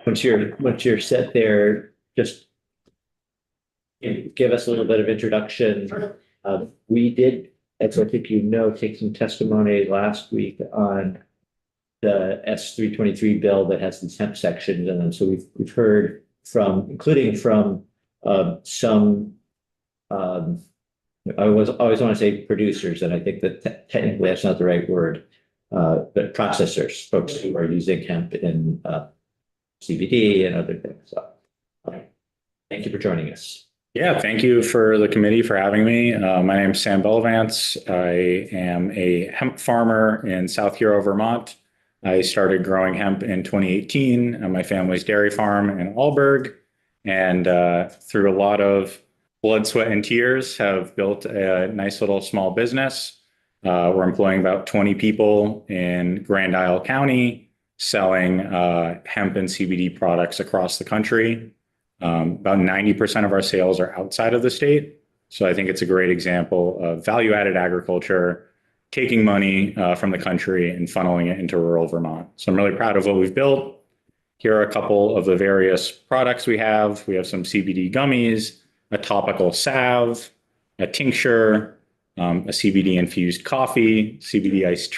once you're set there, just give us a little bit of introduction. We did, as I think you know, take some testimony last week on the S323 bill that has these hemp sections in them. So we've heard from, including from some, I always want to say producers, and I think that technically that's not the right word, but processors, folks who are using hemp in CBD and other things. So, thank you for joining us. Yeah, thank you for the committee for having me. My name is Sam Bellavance. I am a hemp farmer in South Hero, Vermont. I started growing hemp in 2018 on my family's dairy farm in Alburgh, and through a lot of blood, sweat, and tears have built a nice little small business. We're employing about 20 people in Grand Isle County, selling hemp and CBD products across the country. About 90% of our sales are outside of the state. So I think it's a great example of value-added agriculture, taking money from the country and funneling it into rural Vermont. So I'm really proud of what we've built. Here are a couple of the various products we have. We have some CBD gummies, a topical salve, a tincture, a CBD infused coffee, CBD iced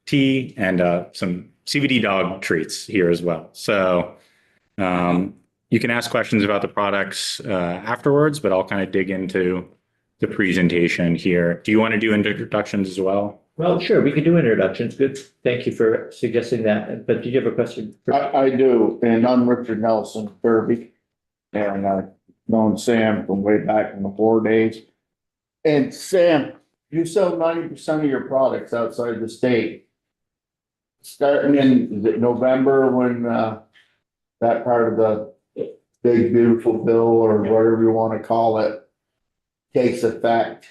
tea, and some CBD dog treats here as well. So you can ask questions about the products afterwards, but I'll kind of dig into the presentation here. Do you want to do introductions as well? Well, sure, we could do introductions. Good. Thank you for suggesting that. But did you have a question? I do, and I'm Richard Nelson, Kirby, and I've known Sam from way back in the 4 days. And Sam, you sell 90% of your products outside the state. Starting in November when that part of the big beautiful bill, or whatever you want to call it, takes effect,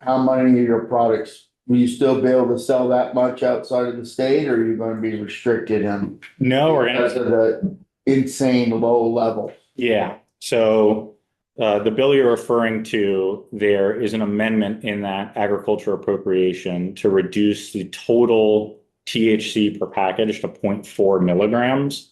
how many of your products will you still be able to sell that much outside of the state, or are you going to be restricted in? No, we're because of the insane low level? Yeah. So the bill you're referring to, there is an amendment in that agriculture appropriation to reduce the total THC per package to 0.4 milligrams.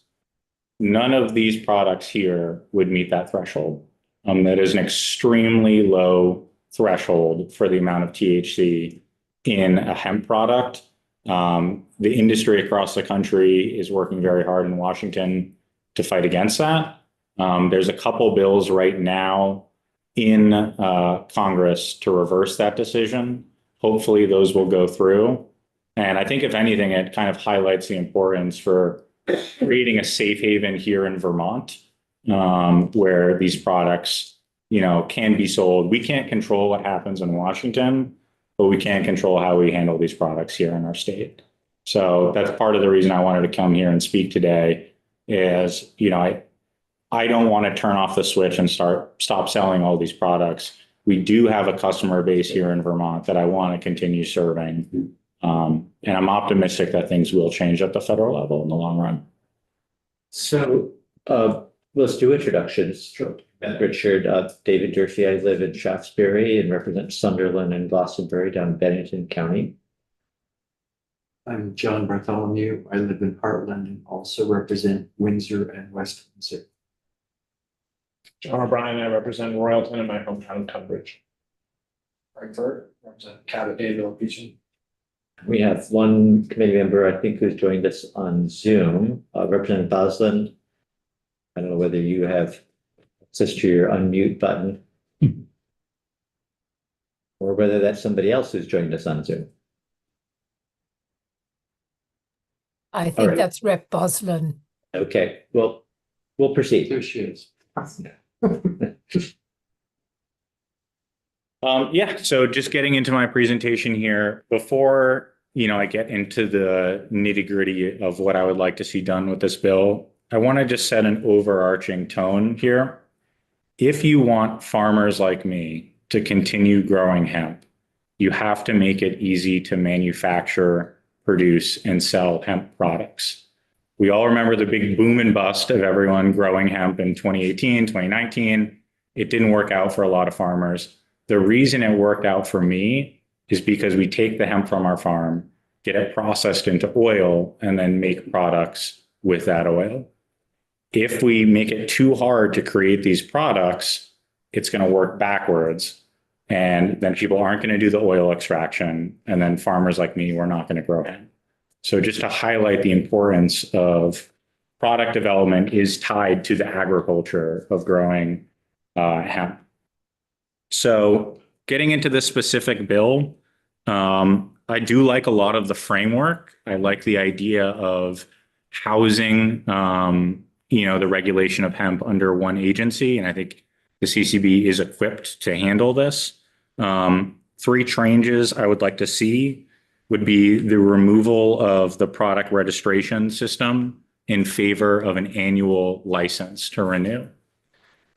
None of these products here would meet that threshold. That is an extremely low threshold for the amount of THC in a hemp product. The industry across the country is working very hard in Washington to fight against that. There's a couple bills right now in Congress to reverse that decision. Hopefully those will go through. And I think if anything, it kind of highlights the importance for creating a safe haven here in Vermont, where these products, can be sold. We can't control what happens in Washington, but we can control how we handle these products here in our state. So that's part of the reason I wanted to come here and speak today is, I don't want to turn off the switch and stop selling all these products. We do have a customer base here in Vermont that I want to continue serving. And I'm optimistic that things will change at the federal level in the long run. So let's do introductions. Sure. Richard, David Durfee. I live in Shaftesbury and represent Sunderland and Glastonbury down in Bennington County. I'm John Bartholomew. I live in Heartland and also represent Windsor and West Windsor. John O'Brien, I represent Royalton in my hometown, Tunbridge. Frankfurt, represent Catadale region. We have one committee member, I think, who's joined us on Zoom, Representative Bosland. I don't know whether you have access to your unmute button or whether that's somebody else who's joined us on Zoom. I think that's Rep Bosland. Okay, well, we'll proceed. There she is. So just getting into my presentation here, before I get into the nitty-gritty of what I would like to see done with this bill, I want to just set an overarching tone here. If you want farmers like me to continue growing hemp, you have to make it easy to manufacture, produce, and sell hemp products. We all remember the big boom and bust of everyone growing hemp in 2018, 2019. It didn't work out for a lot of farmers. The reason it worked out for me is because we take the hemp from our farm, get it processed into oil, and then make products with that oil. if we make it too hard to create these products, it's going to work backwards. And then people aren't going to do the oil extraction. And then farmers like me, we're not going to grow hemp. So just to highlight the importance of product development is tied to the agriculture of growing hemp. So getting into this specific bill, I do like a lot of the framework. I like the idea of housing, the regulation of hemp under one agency. And I think the CCB is equipped to handle this. 3 changes I would like to see would be the removal of the product registration system in favor of an annual license to renew.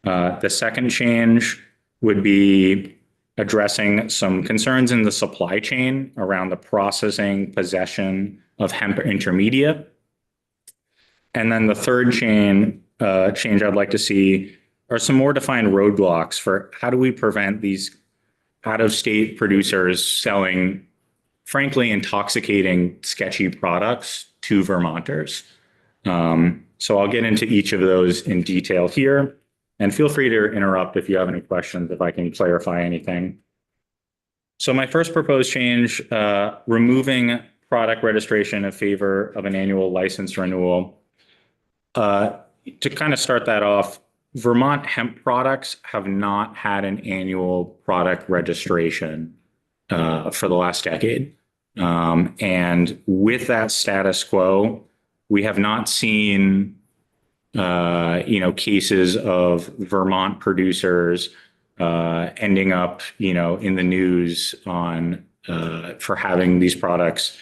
The second change would be addressing some concerns in the supply chain around the processing, possession of hemp intermediate. And then the third change I'd like to see are some more defined roadblocks for how do we prevent these out-of-state producers selling, frankly, intoxicating, sketchy products to Vermonters. So I'll get into each of those in detail here. And feel free to interrupt if you have any questions, if I can clarify anything. So my first proposed change, removing product registration in favor of an annual license renewal. To kind of start that off, Vermont hemp products have not had an annual product registration for the last decade. And with that status quo, we have not seen cases of Vermont producers ending up, in the news on for having these products,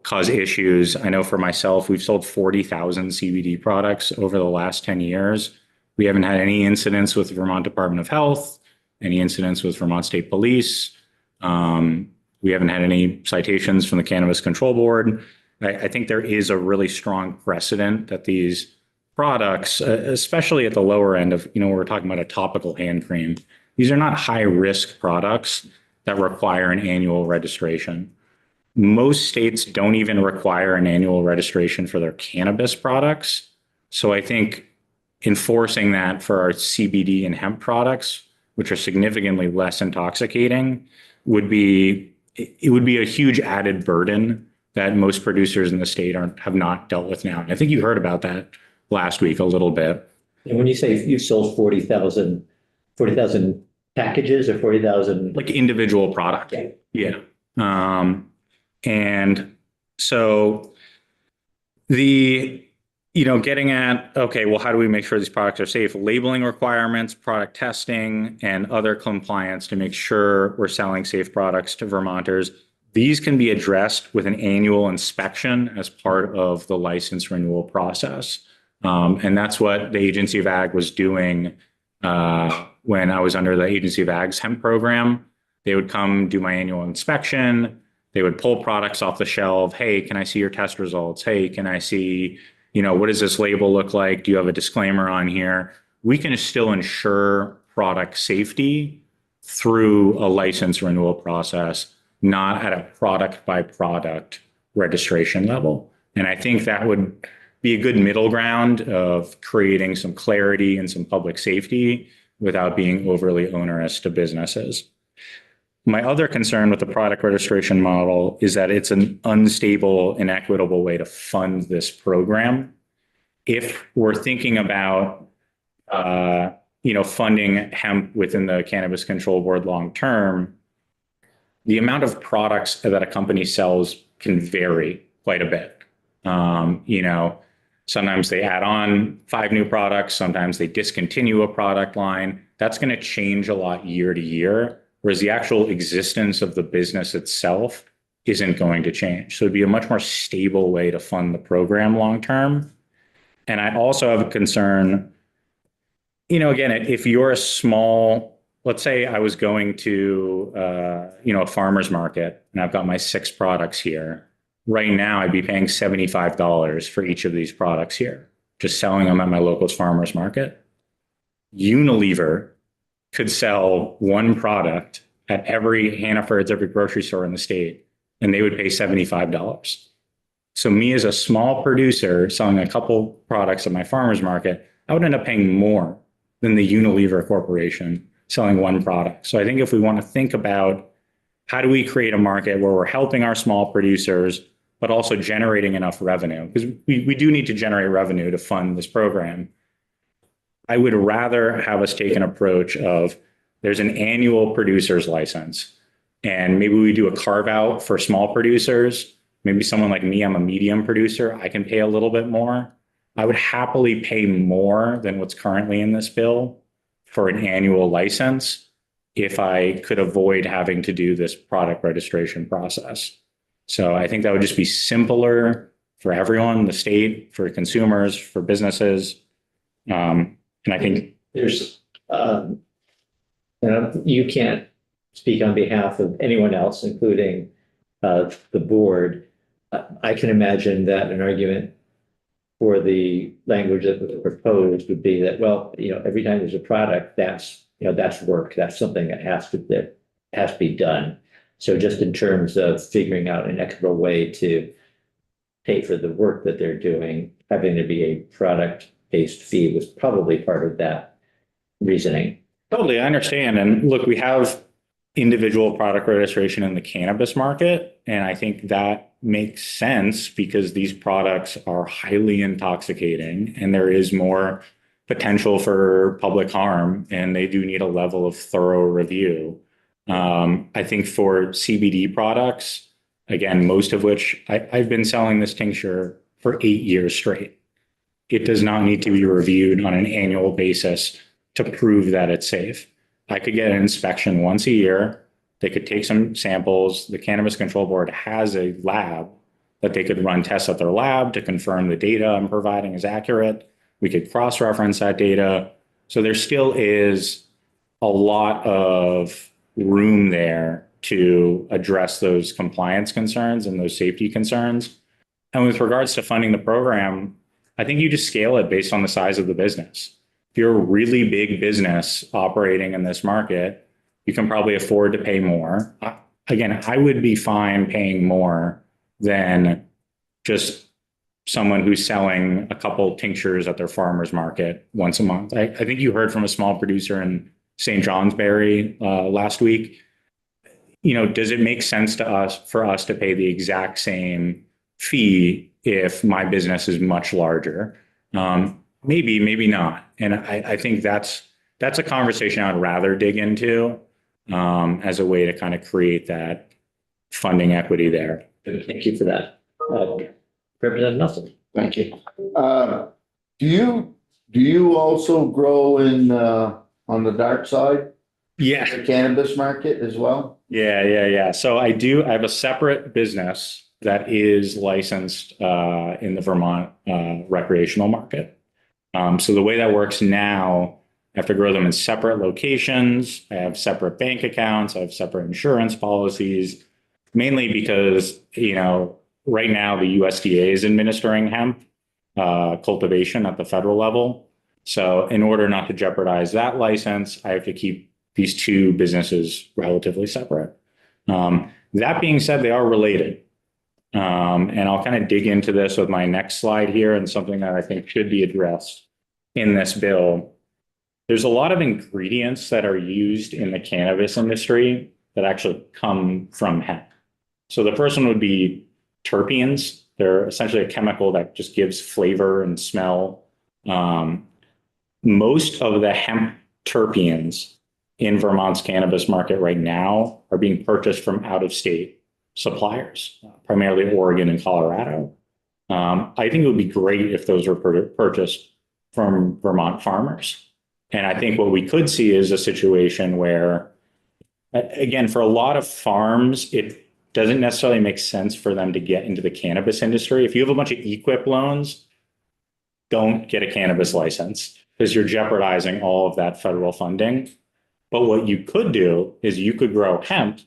cause issues. I know for myself, we've sold 40,000 CBD products over the last 10 years. We haven't had any incidents with the Vermont Department of Health, any incidents with Vermont State Police. We haven't had any citations from the Cannabis Control Board. I think there is a really strong precedent that these products, especially at the lower end of, we're talking about a topical hand cream. These are not high risk products that require an annual registration. Most states don't even require an annual registration for their cannabis products. So I think enforcing that for our CBD and hemp products, which are significantly less intoxicating, would be a huge added burden that most producers in the state have not dealt with now. And I think you heard about that last week a little bit. And when you say you sold 40,000 packages or 40,000? Like individual products. Yeah. And so getting at, okay, well, how do we make sure these products are safe? Labeling requirements, product testing, and other compliance to make sure we're selling safe products to Vermonters. These can be addressed with an annual inspection as part of the license renewal process. And that's what the Agency of Ag was doing when I was under the Agency of Ag's hemp program. They would come do my annual inspection. They would pull products off the shelf. Hey, can I see your test results? Hey, can I see, what does this label look like? Do you have a disclaimer on here? We can still ensure product safety through a license renewal process, not at a product by product registration level. And I think that would be a good middle ground of creating some clarity and some public safety without being overly onerous to businesses. My other concern with the product registration model is that it's an unstable, inequitable way to fund this program. If we're thinking about, funding hemp within the Cannabis Control Board long term, the amount of products that a company sells can vary quite a bit. Sometimes they add on 5 new products. Sometimes they discontinue a product line. That's going to change a lot year to year, whereas the actual existence of the business itself isn't going to change. So it'd be a much more stable way to fund the program long term. And I also have a concern, again, if you're a small, let's say I was going to, a farmer's market and I've got my 6 products here. Right now, I'd be paying $75 for each of these products here, just selling them at my local farmer's market. Unilever could sell one product at every Hannaford's, every grocery store in the state, and they would pay $75. So me as a small producer selling a couple products at my farmer's market, I would end up paying more than the Unilever Corporation selling one product. So I think if we want to think about how do we create a market where we're helping our small producers, but also generating enough revenue, because we do need to generate revenue to fund this program. I would rather have us take an approach of there's an annual producer's license, and maybe we do a carve out for small producers. Maybe someone like me, I'm a medium producer, I can pay a little bit more. I would happily pay more than what's currently in this bill for an annual license if I could avoid having to do this product registration process. So I think that would just be simpler for everyone, the state, for consumers, for businesses. And I think There's, you can't speak on behalf of anyone else, including the board. I can imagine that an argument for the language that was proposed would be that, well, every time there's a product, that's work, that's something that has to be done. So just in terms of figuring out an equitable way to pay for the work that they're doing, having to be a product-based fee was probably part of that reasoning. totally, I understand. And look, we have individual product registration in the cannabis market. And I think that makes sense because these products are highly intoxicating and there is more potential for public harm and they do need a level of thorough review. I think for CBD products, again, most of which I've been selling this tincture for 8 years straight. It does not need to be reviewed on an annual basis to prove that it's safe. I could get an inspection once a year. They could take some samples. The Cannabis Control Board has a lab that they could run tests at their lab to confirm the data I'm providing is accurate. We could cross-reference that data. So there still is a lot of room there to address those compliance concerns and those safety concerns. And with regards to funding the program, I think you just scale it based on the size of the business. If you're a really big business operating in this market, you can probably afford to pay more. Again, I would be fine paying more than just someone who's selling a couple tinctures at their farmer's market once a month. I think you heard from a small producer in St. Johnsbury last week. Does it make sense for us to pay the exact same fee if my business is much larger? Maybe, maybe not. And I think that's a conversation I'd rather dig into as a way to kind of create that funding equity there. Thank you for that. Representative Nelson. Thank you. Do you also grow in, on the dark side, Yeah. the cannabis market as well? Yeah. So I have a separate business that is licensed in the Vermont recreational market. So the way that works now, I have to grow them in separate locations. I have separate bank accounts. I have separate insurance policies, mainly because, right now the USDA is administering hemp cultivation at the federal level. So in order not to jeopardize that license, I have to keep these two businesses relatively separate. That being said, they are related. And I'll kind of dig into this with my next slide here and something that I think should be addressed in this bill. There's a lot of ingredients that are used in the cannabis industry that actually come from hemp. So the first one would be terpenes. They're essentially a chemical that just gives flavor and smell. Most of the hemp terpenes in Vermont's cannabis market right now are being purchased from out-of-state suppliers, primarily Oregon and Colorado. I think it would be great if those were purchased from Vermont farmers. And I think what we could see is a situation where, again, for a lot of farms, it doesn't necessarily make sense for them to get into the cannabis industry. If you have a bunch of equip loans, don't get a cannabis license because you're jeopardizing all of that federal funding. But what you could do is you could grow hemp,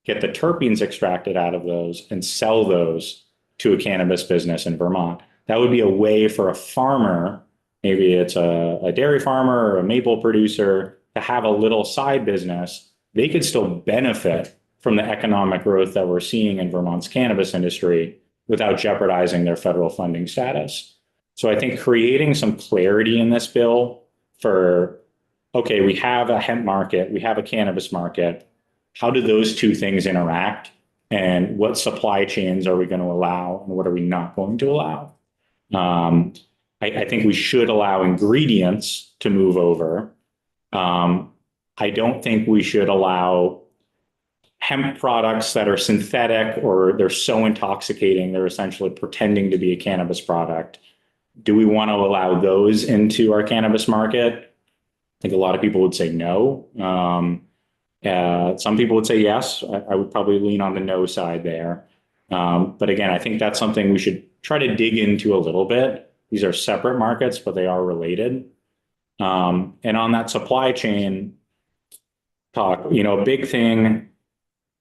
get the terpenes extracted out of those and sell those to a cannabis business in Vermont. That would be a way for a farmer, maybe it's a dairy farmer or a maple producer, to have a little side business. They could still benefit from the economic growth that we're seeing in Vermont's cannabis industry without jeopardizing their federal funding status. So I think creating some clarity in this bill for, okay, we have a hemp market, we have a cannabis market. How do those two things interact? And what supply chains are we going to allow and what are we not going to allow? I think we should allow ingredients to move over. I don't think we should allow hemp products that are synthetic or they're so intoxicating, they're essentially pretending to be a cannabis product. Do we want to allow those into our cannabis market? I think a lot of people would say no. Some people would say yes. I would probably lean on the no side there. But again, I think that's something we should try to dig into a little bit. These are separate markets, but they are related. And on that supply chain talk, a big thing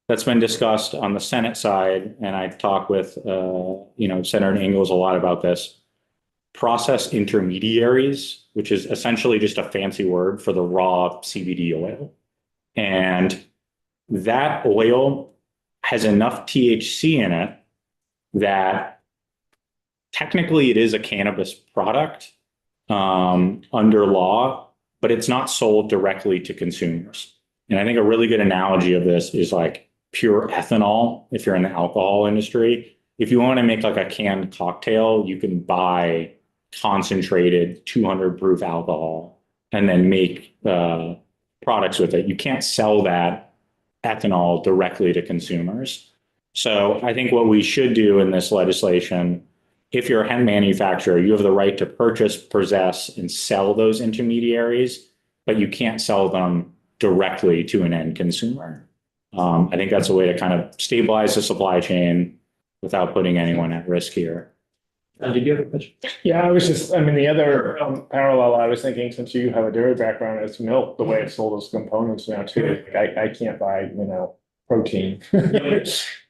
that's been discussed on the Senate side, and I talk with, Senator Ingalls a lot about this, process intermediaries, which is essentially just a fancy word for the raw CBD oil. And that oil has enough THC in it that technically it is a cannabis product under law, but it's not sold directly to consumers. And I think a really good analogy of this is like pure ethanol. If you're in the alcohol industry, if you want to make like a canned cocktail, you can buy concentrated 200 proof alcohol and then make products with it. You can't sell that ethanol directly to consumers. So I think what we should do in this legislation, if you're a hemp manufacturer, you have the right to purchase, possess, and sell those intermediaries, but you can't sell them directly to an end consumer. I think that's a way to kind of stabilize the supply chain without putting anyone at risk here. Did you have a question? Yeah, the other parallel I was thinking, since you have a dairy background, is milk, the way it's sold as components now too. I can't buy, protein.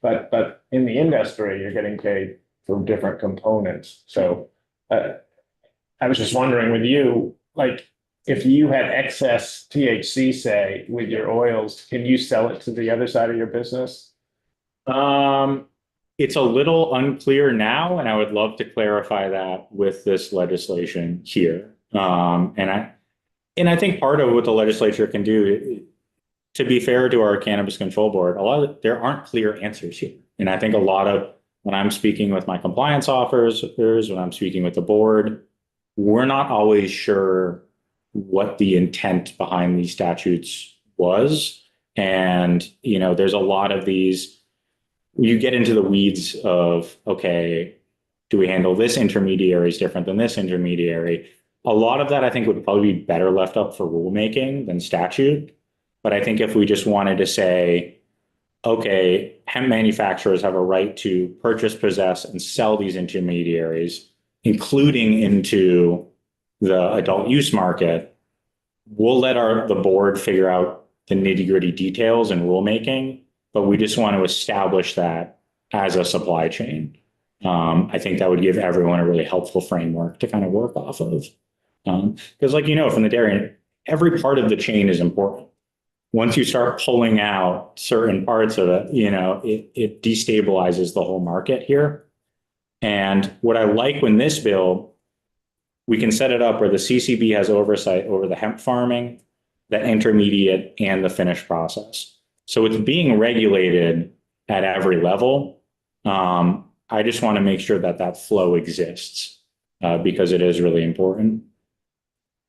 But in the industry, you're getting paid for different components. So I was just wondering with you, like, if you had excess THC, say, with your oils, can you sell it to the other side of your business? It's a little unclear now, and I would love to clarify that with this legislation here. And I think part of what the legislature can do, to be fair to our Cannabis Control Board, there aren't clear answers here. And I think a lot of when I'm speaking with my compliance officers, when I'm speaking with the board, we're not always sure what the intent behind these statutes was. And, there's a lot of these, you get into the weeds of, okay, do we handle this intermediary is different than this intermediary? A lot of that I think would probably be better left up for rulemaking than statute. But I think if we just wanted to say, okay, hemp manufacturers have a right to purchase, possess, and sell these intermediaries, including into the adult use market, we'll let the board figure out the nitty-gritty details and rulemaking, but we just want to establish that as a supply chain. I think that would give everyone a really helpful framework to kind of work off of. Because from the dairy, every part of the chain is important. Once you start pulling out certain parts of it, it destabilizes the whole market here. And what I like when this bill, we can set it up where the CCB has oversight over the hemp farming, the intermediate, and the finished process. So it's being regulated at every level. I just want to make sure that flow exists because it is really important.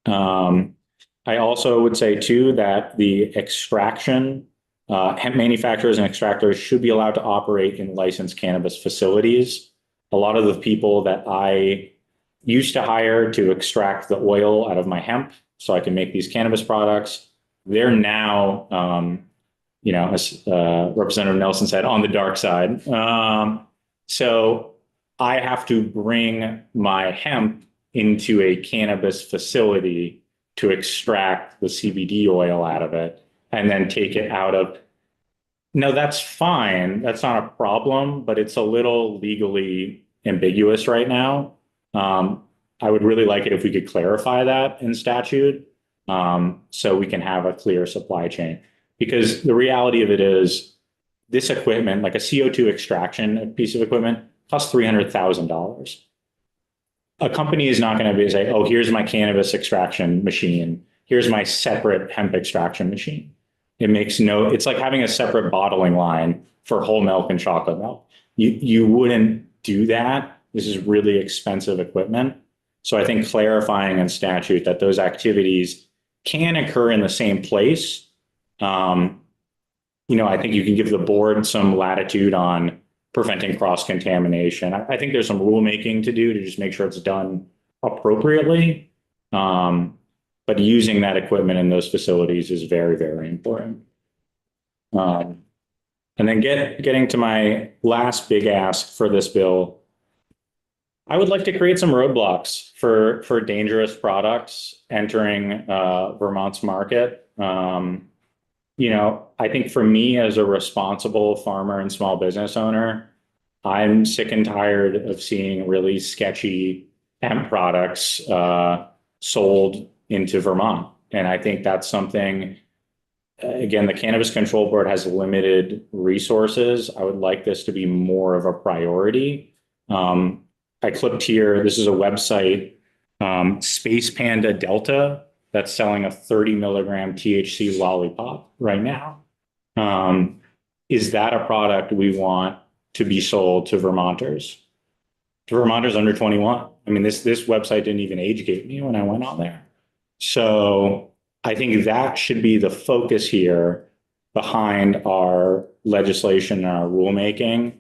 I also would say too that the extraction, hemp manufacturers and extractors should be allowed to operate in licensed cannabis facilities. A lot of the people that I used to hire to extract the oil out of my hemp so I can make these cannabis products, they're now, as Representative Nelson said, on the dark side. So I have to bring my hemp into a cannabis facility to extract the CBD oil out of it and then take it out of. No, that's fine. That's not a problem, but it's a little legally ambiguous right now. I would really like it if we could clarify that in statute so we can have a clear supply chain. Because the reality of it is this equipment, like a CO2 extraction piece of equipment, costs $300,000. A company is not going to be say, oh, here's my cannabis extraction machine. Here's my separate hemp extraction machine. It's like having a separate bottling line for whole milk and chocolate milk. You wouldn't do that. This is really expensive equipment. So I think clarifying in statute that those activities can occur in the same place. I think you can give the board some latitude on preventing cross-contamination. I think there's some rulemaking to do to just make sure it's done appropriately. But using that equipment in those facilities is very, very important. And then getting to my last big ask for this bill, I would like to create some roadblocks for dangerous products entering Vermont's market. I think for me as a responsible farmer and small business owner, I'm sick and tired of seeing really sketchy hemp products sold into Vermont. And I think that's something, again, the Cannabis Control Board has limited resources. I would like this to be more of a priority. I clipped here, this is a website, Space Panda Delta, that's selling a 30 milligram THC lollipop right now. Is that a product we want to be sold to Vermonters? To Vermonters under 21. I mean, this website didn't even age gate me when I went on there. So I think that should be the focus here behind our legislation and our rulemaking,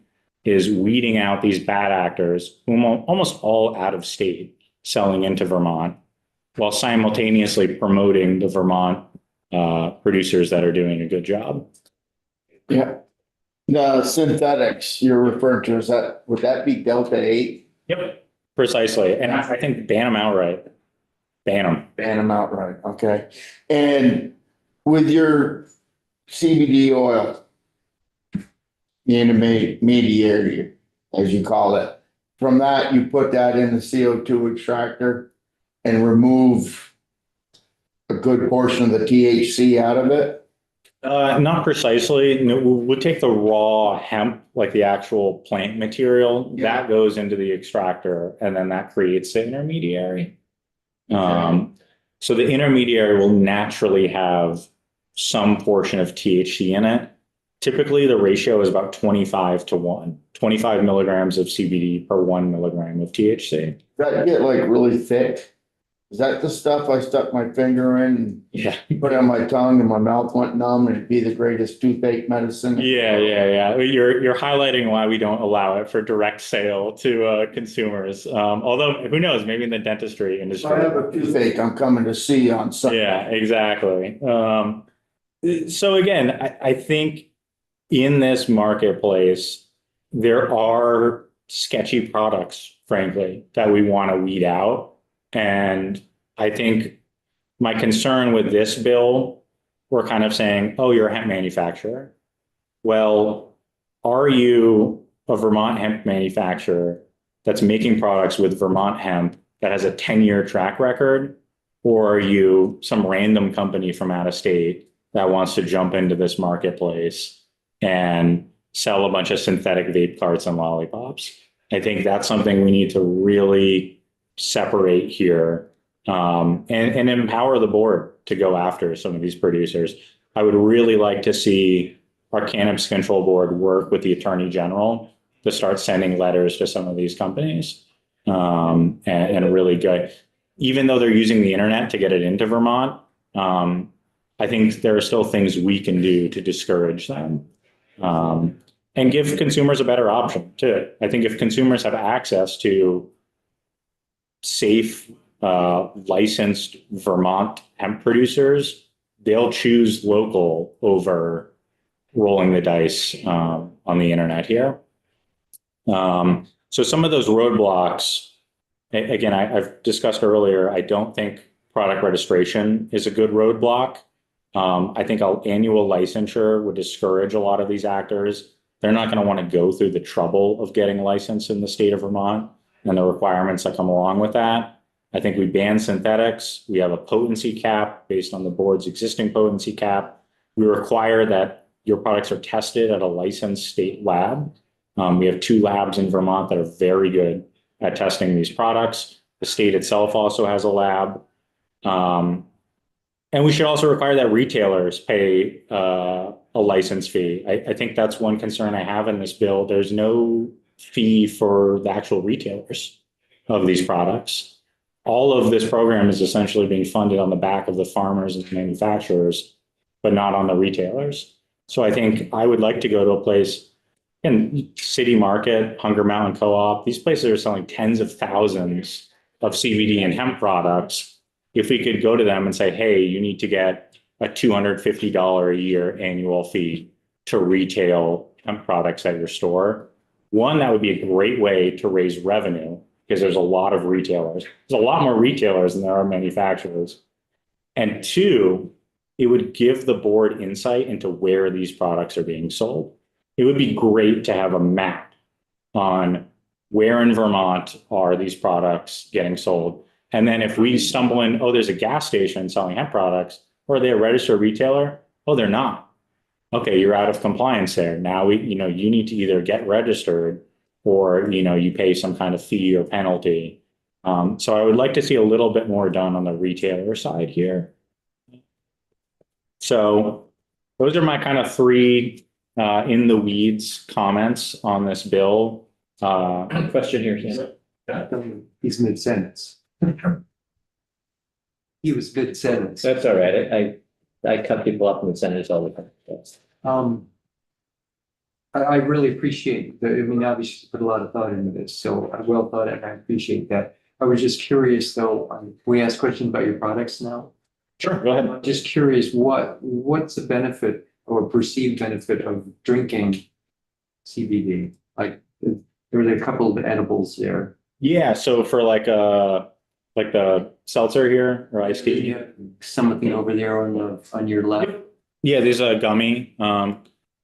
is weeding out these bad actors, whom almost all out of state, selling into Vermont, while simultaneously promoting the Vermont producers that are doing a good job. Yeah. The synthetics you're referring to, would that be Delta 8? Yep, precisely. And I think ban them outright. Ban them. Ban them outright, okay. And with your CBD oil, the intermediary, as you call it, from that, you put that in the CO2 extractor and remove a good portion of the THC out of it? Not precisely. No, we'll take the raw hemp, like the actual plant material, that goes into the extractor, and then that creates the intermediary. So the intermediary will naturally have some portion of THC in it. Typically, the ratio is about 25-1, 25 milligrams of CBD per 1 milligram of THC. Does that get like really thick? Is that the stuff I stuck my finger in Yeah. and put it on my tongue and my mouth went numb and it'd be the greatest toothache medicine? Yeah. You're highlighting why we don't allow it for direct sale to consumers. Although who knows, maybe in the dentistry industry. If I have a toothache, I'm coming to see you on Sunday. Yeah, exactly. So again, I think in this marketplace, there are sketchy products, frankly, that we want to weed out. And I think my concern with this bill, we're kind of saying, oh, you're a hemp manufacturer. Well, are you a Vermont hemp manufacturer that's making products with Vermont hemp that has a 10-year track record? Or are you some random company from out of state that wants to jump into this marketplace and sell a bunch of synthetic vape carts and lollipops? I think that's something we need to really separate here, and empower the board to go after some of these producers. I would really like to see our Cannabis Control Board work with the Attorney General to start sending letters to some of these companies, and really good. Even though they're using the internet to get it into Vermont, I think there are still things we can do to discourage them, and give consumers a better option too. I think if consumers have access to safe, licensed Vermont hemp producers, they'll choose local over rolling the dice on the internet here. So some of those roadblocks, again, I've discussed earlier, I don't think product registration is a good roadblock. I think annual licensure would discourage a lot of these actors. They're not going to want to go through the trouble of getting licensed in the state of Vermont and the requirements that come along with that. I think we ban synthetics. We have a potency cap based on the board's existing potency cap. We require that your products are tested at a licensed state lab. We have 2 labs in Vermont that are very good at testing these products. The state itself also has a lab. And we should also require that retailers pay a license fee. I think that's one concern I have in this bill. There's no fee for the actual retailers of these products. All of this program is essentially being funded on the back of the farmers and manufacturers, but not on the retailers. So I think I would like to go to a place in City Market, Hunger Mountain Co-op. These places are selling tens of thousands of CBD and hemp products. If we could go to them and say, hey, you need to get a $250 a year annual fee to retail hemp products at your store. One, that would be a great way to raise revenue because there's a lot of retailers. There's a lot more retailers than there are manufacturers. And 2, it would give the board insight into where these products are being sold. It would be great to have a map on where in Vermont are these products getting sold. And then if we stumble in, oh, there's a gas station selling hemp products, or are they a registered retailer? Oh, they're not. Okay, you're out of compliance there. Now you need to either get registered or, you pay some kind of fee or penalty. So I would like to see a little bit more done on the retailer side here. So those are my kind of 3 in the weeds comments on this bill. Question here, Sam. He's mid-sentence. He was mid-sentence. That's all right. I cut people up in the sentence all the time. That's- I really appreciate obviously put a lot of thought into this, so I well thought and I appreciate that. I was just curious though, can we ask questions about your products now? Sure, go ahead. I'm just curious, what's the benefit or perceived benefit of drinking CBD? Like, there were a couple of edibles there. Yeah, so for like the seltzer here or iced tea. Yeah, something over there on your left. Yeah, there's a gummy.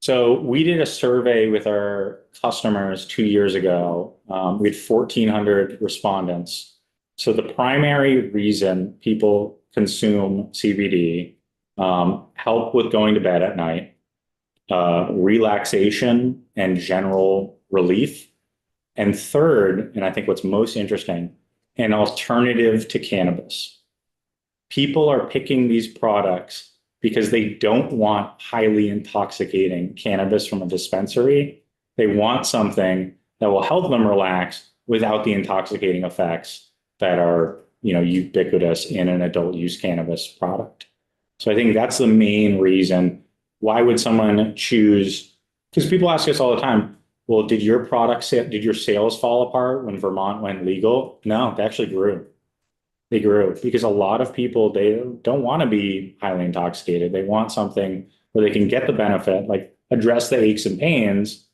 So we did a survey with our customers 2 years ago. We had 1,400 respondents. So the primary reason people consume CBD, help with going to bed at night, relaxation and general relief. And third, and I think what's most interesting, an alternative to cannabis. People are picking these products because they don't want highly intoxicating cannabis from a dispensary. They want something that will help them relax without the intoxicating effects that are, ubiquitous in an adult use cannabis product. So I think that's the main reason. Why would someone choose? Because people ask us all the time, well, did your sales fall apart when Vermont went legal? No, they actually grew. They grew because a lot of people, they don't want to be highly intoxicated. They want something where they can get the benefit, like address the aches and pains.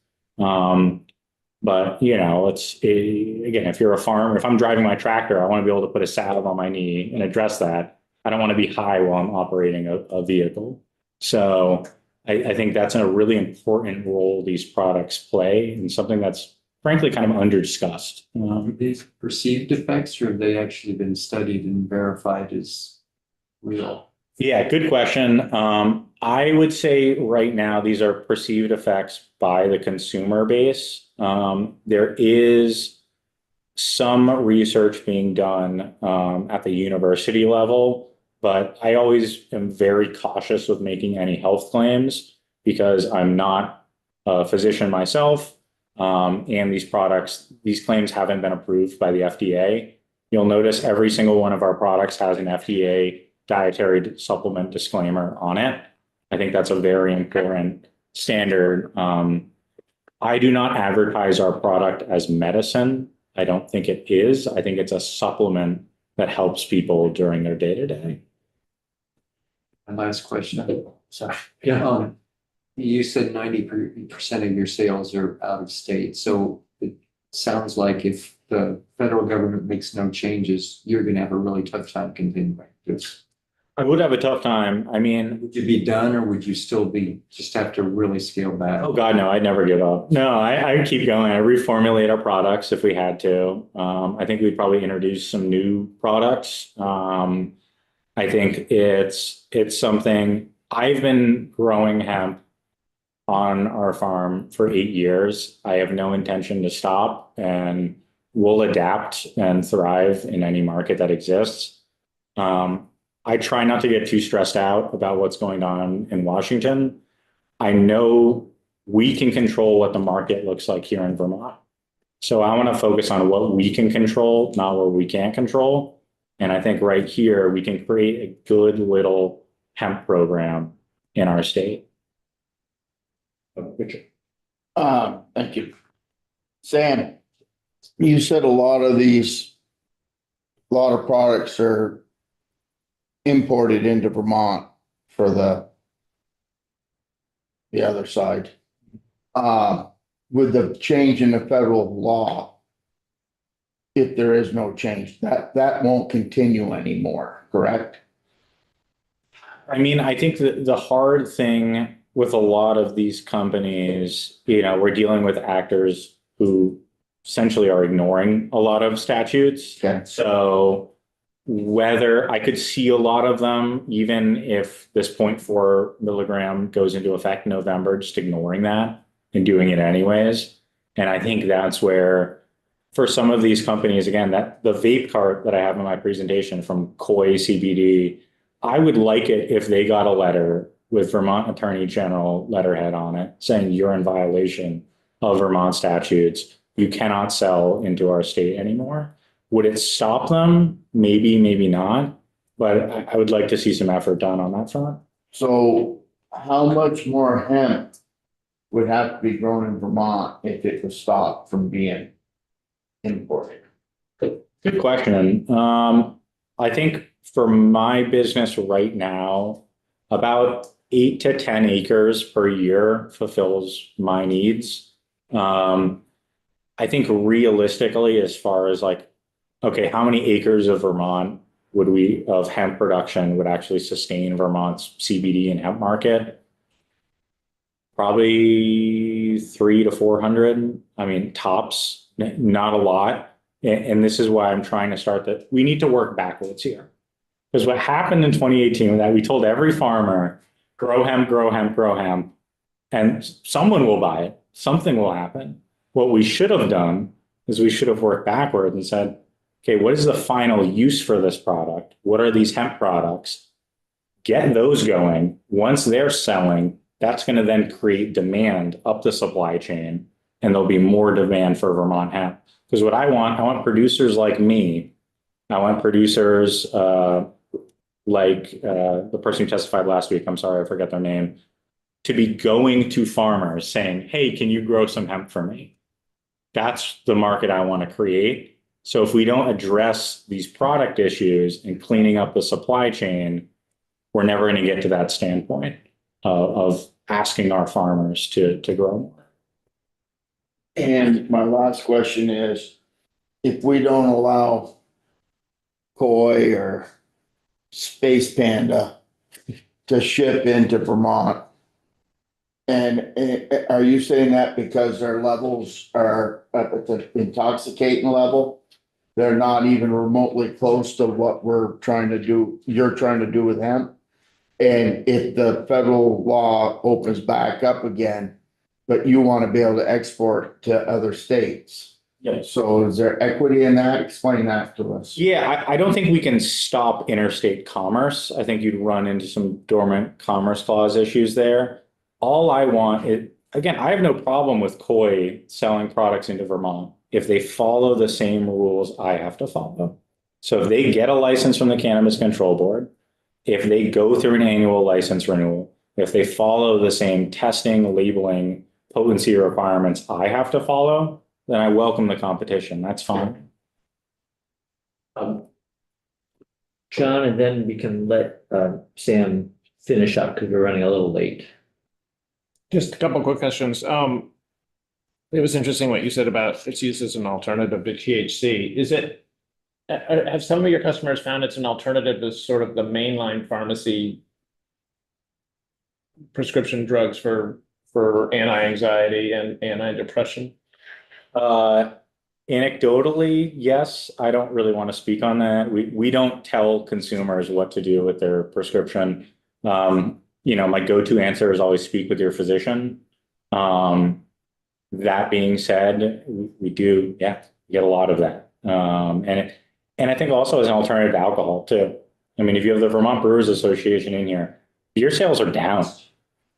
But again, if you're a farmer, if I'm driving my tractor, I want to be able to put a salve on my knee and address that. I don't want to be high while I'm operating a vehicle. So I think that's a really important role these products play and something that's frankly kind of under discussed. Are these perceived effects, or have they actually been studied and verified as real? Yeah, good question. I would say right now these are perceived effects by the consumer base. There is some research being done at the university level, but I always am very cautious with making any health claims because I'm not a physician myself. And these claims haven't been approved by the FDA. You'll notice every single one of our products has an FDA dietary supplement disclaimer on it. I think that's a very important standard. I do not advertise our product as medicine. I don't think it is. I think it's a supplement that helps people during their day-to-day. And last question. Sorry. Yeah. You said 90% of your sales are out of state. So it sounds like if the federal government makes no changes, you're going to have a really tough time continuing this. I would have a tough time. I mean, Would you be done, or would you still just have to really scale back? oh God, no, I'd never give up. No, I keep going. I reformulate our products if we had to. I think we'd probably introduce some new products. I think it's something. I've been growing hemp on our farm for 8 years. I have no intention to stop, and we'll adapt and thrive in any market that exists. I try not to get too stressed out about what's going on in Washington. I know we can control what the market looks like here in Vermont. So I want to focus on what we can control, not what we can't control. And I think right here, we can create a good little hemp program in our state. Richard. Thank you. Sam, you said a lot of products are imported into Vermont for the other side. With the change in the federal law, if there is no change, that won't continue anymore, correct? I mean, I think that the hard thing with a lot of these companies, we're dealing with actors who essentially are ignoring a lot of statutes. Okay. So whether I could see a lot of them, even if this 0.4 milligram goes into effect in November, just ignoring that and doing it anyways. And I think that's where, for some of these companies, again, that the vape cart that I have in my presentation from Koi CBD, I would like it if they got a letter with Vermont Attorney General letterhead on it saying you're in violation of Vermont statutes. You cannot sell into our state anymore. Would it stop them? Maybe, maybe not. But I would like to see some effort done on that front. So how much more hemp would have to be grown in Vermont if it was stopped from being imported? Good question. I think for my business right now, about 8 to 10 acres per year fulfills my needs. I think realistically, as far as okay, how many acres of Vermont of hemp production would actually sustain Vermont's CBD and hemp market? Probably 300 to 400. I mean, tops, not a lot. And this is why I'm trying to start that. We need to work backwards here. Because what happened in 2018 was that we told every farmer, grow hemp, grow hemp, grow hemp, and someone will buy it. Something will happen. What we should have done is we should have worked backwards and said, okay, what is the final use for this product? What are these hemp products? Get those going. Once they're selling, that's going to then create demand up the supply chain, and there'll be more demand for Vermont hemp. Because what I want producers like me. I want producers like the person who testified last week, I'm sorry, I forget their name, to be going to farmers saying, hey, can you grow some hemp for me? That's the market I want to create. So if we don't address these product issues and cleaning up the supply chain, we're never going to get to that standpoint of asking our farmers to grow more. And my last question is, if we don't allow Koi or Space Panda to ship into Vermont, and are you saying that because their levels are at the intoxicating level? They're not even remotely close to what we're trying to do, you're trying to do with hemp? And if the federal law opens back up again, but you want to be able to export to other states. Yeah. So is there equity in that? Explain that to us. Yeah, I don't think we can stop interstate commerce. I think you'd run into some dormant commerce clause issues there. All I want is, again, I have no problem with Koi selling products into Vermont if they follow the same rules I have to follow. So if they get a license from the Cannabis Control Board, if they go through an annual license renewal, if they follow the same testing, labeling, potency requirements I have to follow, then I welcome the competition. That's fine. John, and then we can let Sam finish up because we're running a little late. Just a couple quick questions. It was interesting what you said about its use as an alternative to THC. Is it, have some of your customers found it's an alternative to sort of the mainline pharmacy prescription drugs for anti-anxiety and anti-depression? Anecdotally, yes. I don't really want to speak on that. We don't tell consumers what to do with their prescription. My go-to answer is always speak with your physician. That being said, we do, yeah, get a lot of that. And I think also as an alternative to alcohol too. I mean, if you have the Vermont Brewers Association in here, beer sales are down,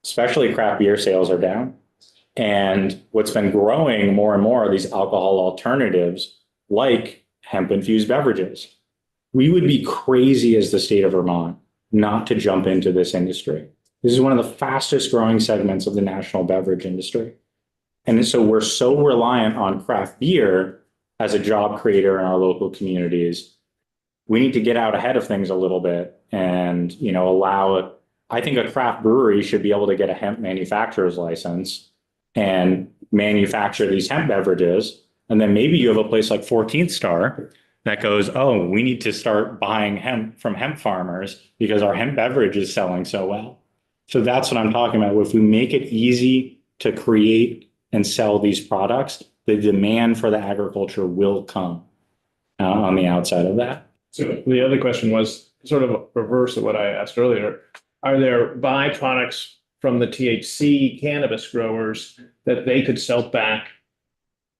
especially craft beer sales are down. And what's been growing more and more are these alcohol alternatives like hemp infused beverages. We would be crazy as the state of Vermont not to jump into this industry. This is one of the fastest growing segments of the national beverage industry. And so we're so reliant on craft beer as a job creator in our local communities. We need to get out ahead of things a little bit and, allow, I think a craft brewery should be able to get a hemp manufacturer's license and manufacture these hemp beverages. And then maybe you have a place like 14th Star that goes, oh, we need to start buying hemp from hemp farmers because our hemp beverage is selling so well. So that's what I'm talking about. If we make it easy to create and sell these products, the demand for the agriculture will come on the outside of that. So the other question was sort of reverse of what I asked earlier. Are there byproducts from the THC cannabis growers that they could sell back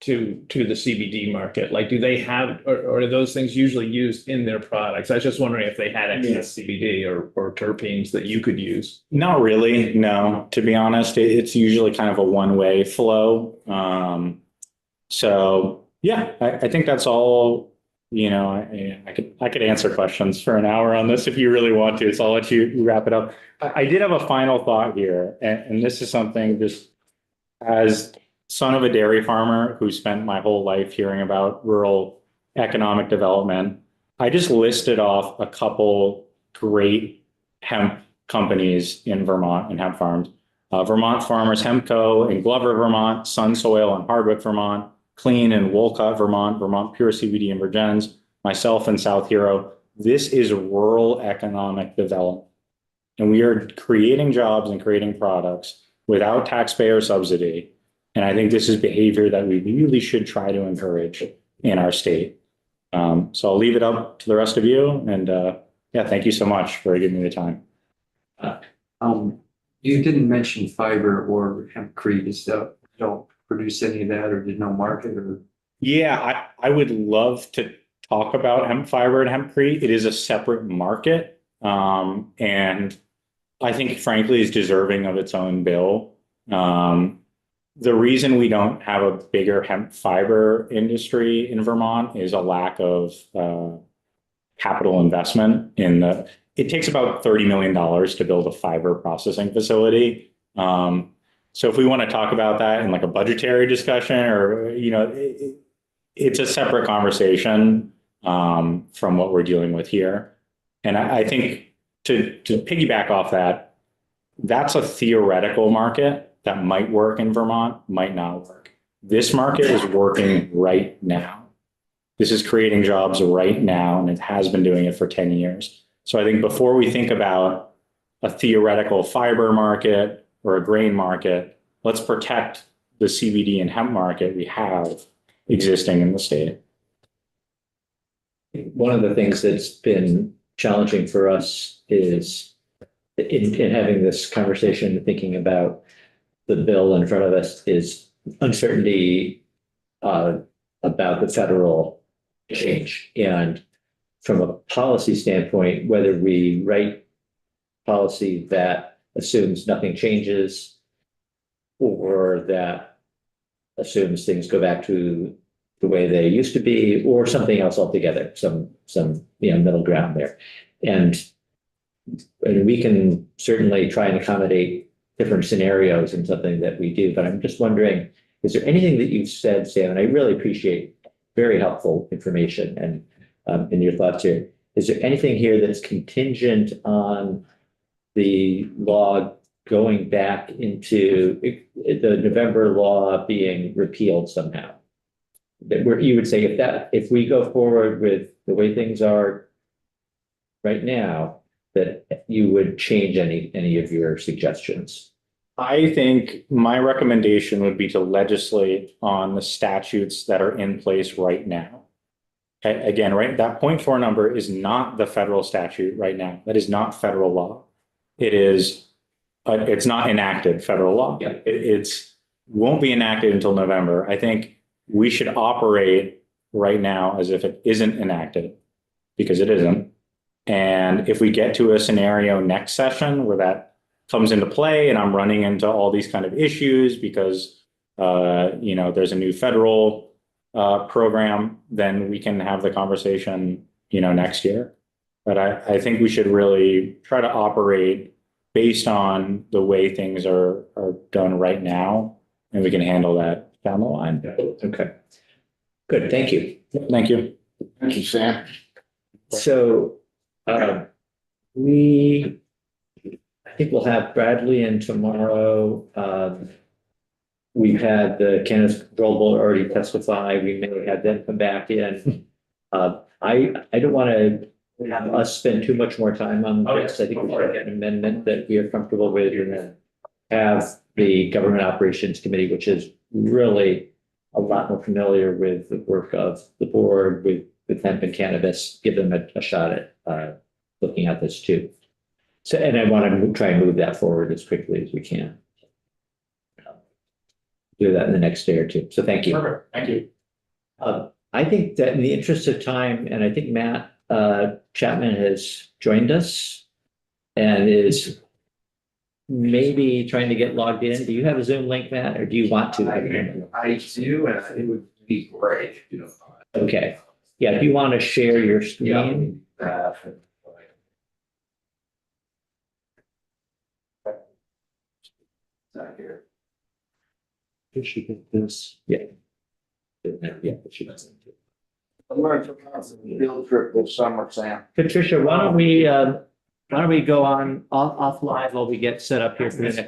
to the CBD market? Like, do they have, or are those things usually used in their products? I was just wondering if they had excess CBD or terpenes that you could use. Not really, no. To be honest, it's usually kind of a one-way flow. So yeah, I think that's all. I could answer questions for an hour on this if you really want to. So I'll let you wrap it up. I did have a final thought here, and this is something just as son of a dairy farmer who spent my whole life hearing about rural economic development. I just listed off a couple great hemp companies in Vermont and hemp farms. Vermont Farmers Hemp Co. in Glover, Vermont, Sun Soil in Hardwick, Vermont, Clean in Wolcott, Vermont, Vermont Pure CBD in Virgins, myself in South Hero. This is rural economic development. And we are creating jobs and creating products without taxpayer subsidy. And I think this is behavior that we really should try to encourage in our state. So I'll leave it up to the rest of you. And yeah, thank you so much for giving me the time. You didn't mention fiber or hempcrete. Is that, don't produce any of that, or did no market, or? Yeah, I would love to talk about hemp fiber and hempcrete. It is a separate market. And I think frankly is deserving of its own bill. The reason we don't have a bigger hemp fiber industry in Vermont is a lack of capital investment it takes about $30 million to build a fiber processing facility. So if we want to talk about that in like a budgetary discussion or, it's a separate conversation from what we're dealing with here. And I think to piggyback off that, that's a theoretical market that might work in Vermont, might not work. This market is working right now. This is creating jobs right now, and it has been doing it for 10 years. So I think before we think about a theoretical fiber market or a grain market, let's protect the CBD and hemp market we have existing in the state. One of the things that's been challenging for us is in having this conversation and thinking about the bill in front of us is uncertainty about the federal change. And from a policy standpoint, whether we write policy that assumes nothing changes or that assumes things go back to the way they used to be, or something else altogether, some middle ground there. And we can certainly try and accommodate different scenarios in something that we do, but I'm just wondering, is there anything that you've said, Sam, and I really appreciate very helpful information and in your thoughts here. Is there anything here that's contingent on the law going back into the November law being repealed somehow? That where you would say if we go forward with the way things are right now, that you would change any of your suggestions? I think my recommendation would be to legislate on the statutes that are in place right now. Again, right, that 0.4 number is not the federal statute right now. That is not federal law. It is, it's not enacted federal law. Yeah. It's won't be enacted until November. I think we should operate right now as if it isn't enacted, because it isn't. And if we get to a scenario next session where that comes into play and I'm running into all these kind of issues because, there's a new federal program, then we can have the conversation, next year. But I think we should really try to operate based on the way things are done right now, and we can handle that down the line. Okay. Good, thank you. Thank you. Thank you, Sam. So, I think we'll have Bradley in tomorrow. We've had the Cannabis Control Board already testify. We may have them come back in. I don't want to have us spend too much more time on this. I think we should get an amendment that we are comfortable with, and then have the Government Operations Committee, which is really a lot more familiar with the work of the board with hemp and cannabis, give them a shot at looking at this too. So, and I want to try and move that forward as quickly as we can. Do that in the next day or two. So thank you. Perfect. Thank you. I think that in the interest of time, and I think Matt Chapman has joined us and is maybe trying to get logged in. Do you have a Zoom link, Matt, or do you want to? I do, and I think it would be great, Okay. Yeah, if you want to share your screen. Not here. Did she get this? Yeah. Yeah, she doesn't. I'm going to announce a field trip this summer, Sam. Patricia, why don't we go on offline while we get set up here for the next.